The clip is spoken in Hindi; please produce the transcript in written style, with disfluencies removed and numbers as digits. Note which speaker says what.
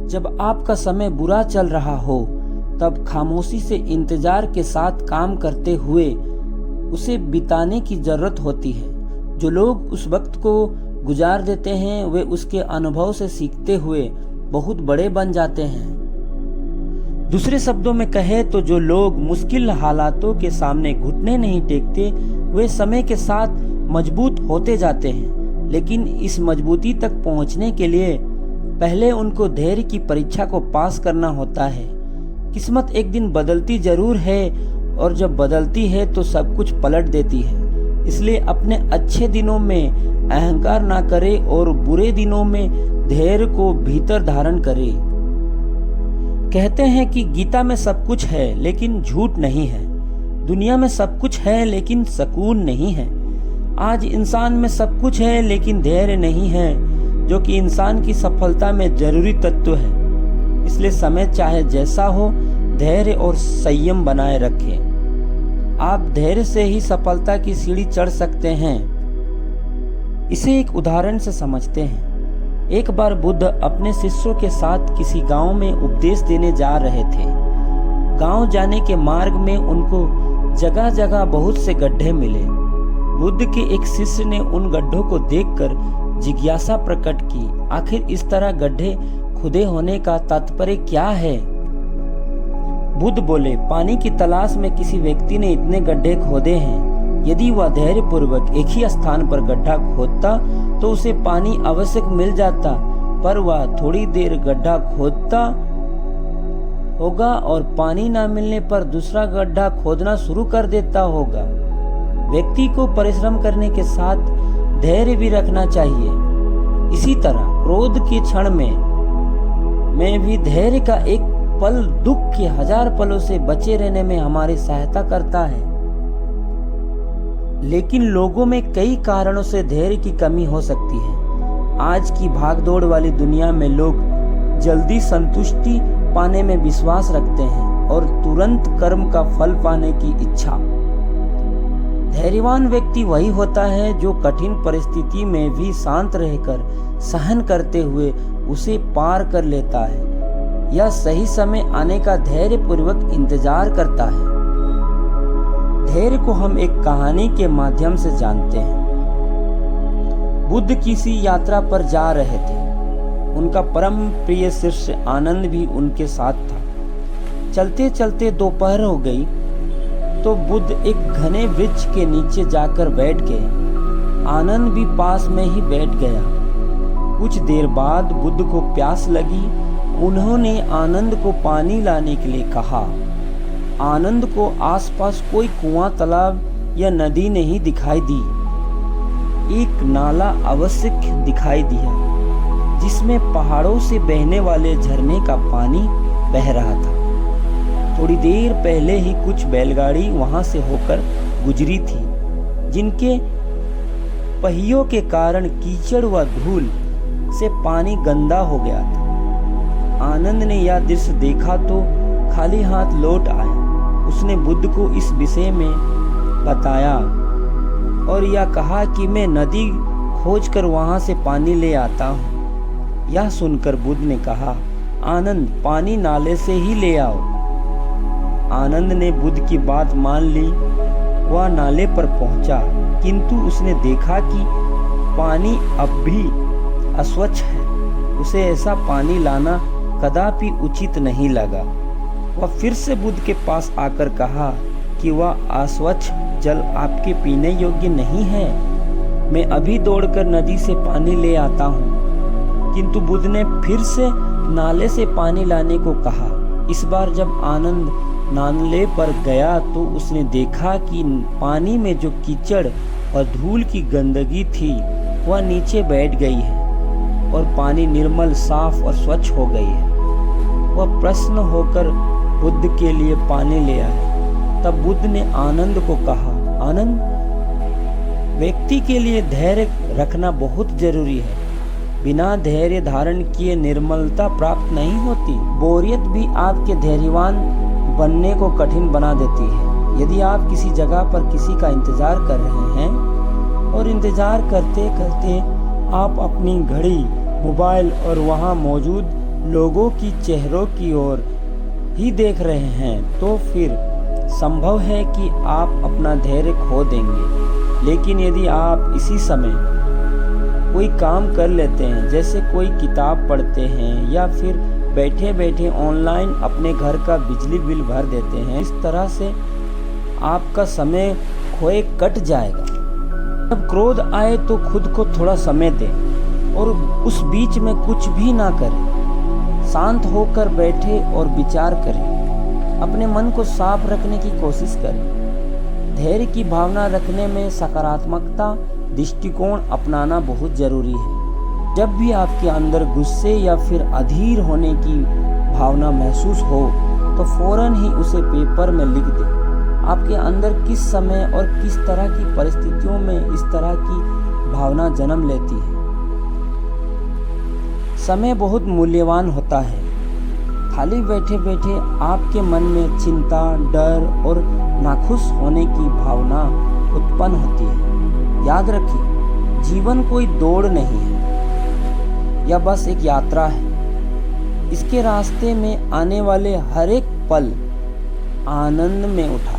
Speaker 1: जब आपका समय बुरा चल रहा हो तब खामोशी से इंतजार के साथ काम करते हुए उसे बिताने की जरूरत होती है। जो लोग उस वक्त को गुजार देते हैं वे उसके अनुभव से सीखते हुए बहुत बड़े बन जाते हैं। दूसरे शब्दों में कहे तो जो लोग मुश्किल हालातों के सामने घुटने नहीं टेकते वे समय के साथ मजबूत होते जाते हैं। लेकिन इस मजबूती तक पहुंचने के लिए पहले उनको धैर्य की परीक्षा को पास करना होता है। किस्मत एक दिन बदलती जरूर है और जब बदलती है तो सब कुछ पलट देती है। इसलिए अपने अच्छे दिनों में अहंकार ना करे और बुरे दिनों में धैर्य को भीतर धारण करे। कहते हैं कि गीता में सब कुछ है लेकिन झूठ नहीं है। दुनिया में सब कुछ है लेकिन सुकून नहीं है। आज इंसान में सब कुछ है लेकिन धैर्य नहीं है, जो कि इंसान की सफलता में जरूरी तत्व है। इसलिए समय चाहे जैसा हो धैर्य और संयम बनाए रखें। आप धैर्य से ही सफलता की सीढ़ी चढ़ सकते हैं। इसे एक उदाहरण से समझते हैं। एक बार बुद्ध अपने शिष्यों के साथ किसी गांव में उपदेश देने जा रहे थे। गांव जाने के मार्ग में उनको जगह जगह बहुत से गड्ढे मिले। बुद्ध के एक शिष्य ने उन गड्ढों को देखकर जिज्ञासा प्रकट की, आखिर इस तरह गड्ढे खुदे होने का तात्पर्य क्या है? बुद्ध बोले, पानी की तलाश में किसी व्यक्ति ने इतने गड्ढे खोदे हैं। यदि वह धैर्य पूर्वक एक ही स्थान पर गड्ढा खोदता तो उसे पानी अवश्य मिल जाता, पर वह थोड़ी देर गड्ढा खोदता होगा और पानी न मिलने पर दूसरा गड्ढा खोदना शुरू कर देता होगा। व्यक्ति को परिश्रम करने के साथ धैर्य भी रखना चाहिए। इसी तरह क्रोध के क्षण में भी धैर्य का एक पल दुख के 1000 पलों से बचे रहने में हमारी सहायता करता है। लेकिन लोगों में कई कारणों से धैर्य की कमी हो सकती है। आज की भागदौड़ वाली दुनिया में लोग जल्दी संतुष्टि पाने में विश्वास रखते हैं और तुरंत कर्म का फल पाने की इच्छा। धैर्यवान व्यक्ति वही होता है जो कठिन परिस्थिति में भी शांत रहकर सहन करते हुए उसे पार कर लेता है या सही समय आने का धैर्य पूर्वक इंतजार करता है। धैर्य को हम एक कहानी के माध्यम से जानते हैं। बुद्ध किसी यात्रा पर जा रहे थे। उनका परम प्रिय शिष्य आनंद भी उनके साथ था। चलते चलते दोपहर हो गई तो बुद्ध एक घने वृक्ष के नीचे जाकर बैठ गए। आनंद भी पास में ही बैठ गया। कुछ देर बाद बुद्ध को प्यास लगी। उन्होंने आनंद को पानी लाने के लिए कहा। आनंद को आसपास कोई कुआं, तालाब या नदी नहीं दिखाई दी। एक नाला अवश्य दिखाई दिया जिसमें पहाड़ों से बहने वाले झरने का पानी बह रहा था। थोड़ी देर पहले ही कुछ बैलगाड़ी वहां से होकर गुजरी थी, जिनके पहियों के कारण कीचड़ व धूल से पानी गंदा हो गया था। आनंद ने यह दृश्य देखा तो खाली हाथ लौट आया। उसने बुद्ध को इस विषय में बताया और यह कहा कि मैं नदी खोजकर वहां से पानी ले आता हूँ। यह सुनकर बुद्ध ने कहा, आनंद पानी नाले से ही ले आओ। आनंद ने बुद्ध की बात मान ली। वह नाले पर पहुंचा, किंतु उसने देखा कि पानी अब भी अस्वच्छ है। उसे ऐसा पानी लाना कदापि उचित नहीं लगा। वह फिर से बुद्ध के पास आकर कहा कि वह अस्वच्छ जल आपके पीने योग्य नहीं है। मैं अभी दौड़कर नदी से पानी ले आता हूँ। किंतु बुद्ध ने फिर से नाले से पानी लाने को कहा। इस बार जब आनंद नाले पर गया तो उसने देखा कि पानी में जो कीचड़ और धूल की गंदगी थी वह नीचे बैठ गई है और पानी निर्मल, साफ और स्वच्छ हो गई है। वह प्रसन्न होकर बुद्ध के लिए पानी ले आया। तब बुद्ध ने आनंद को कहा, आनंद, व्यक्ति के लिए धैर्य रखना बहुत जरूरी है। बिना धैर्य धारण किए निर्मलता प्राप्त नहीं होती। बोरियत भी आपके धैर्यवान बनने को कठिन बना देती है। यदि आप किसी जगह पर किसी का इंतजार कर रहे हैं और इंतजार करते करते आप अपनी घड़ी, मोबाइल और वहां मौजूद लोगों की चेहरों की ओर ही देख रहे हैं तो फिर संभव है कि आप अपना धैर्य खो देंगे। लेकिन यदि आप इसी समय कोई काम कर लेते हैं, जैसे कोई किताब पढ़ते हैं या फिर बैठे बैठे ऑनलाइन अपने घर का बिजली बिल भर देते हैं, इस तरह से आपका समय खोए कट जाएगा। जब क्रोध आए तो खुद को थोड़ा समय दें और उस बीच में कुछ भी ना करें। शांत होकर बैठे और विचार करें। अपने मन को साफ रखने की कोशिश करें। धैर्य की भावना रखने में सकारात्मकता दृष्टिकोण अपनाना बहुत जरूरी है। जब भी आपके अंदर गुस्से या फिर अधीर होने की भावना महसूस हो तो फौरन ही उसे पेपर में लिख दें। आपके अंदर किस समय और किस तरह की परिस्थितियों में इस तरह की भावना जन्म लेती है। समय बहुत मूल्यवान होता है। खाली बैठे बैठे आपके मन में चिंता, डर और नाखुश होने की भावना उत्पन्न होती है। याद रखिए, जीवन कोई दौड़ नहीं है, यह बस एक यात्रा है। इसके रास्ते में आने वाले हर एक पल आनंद में उठा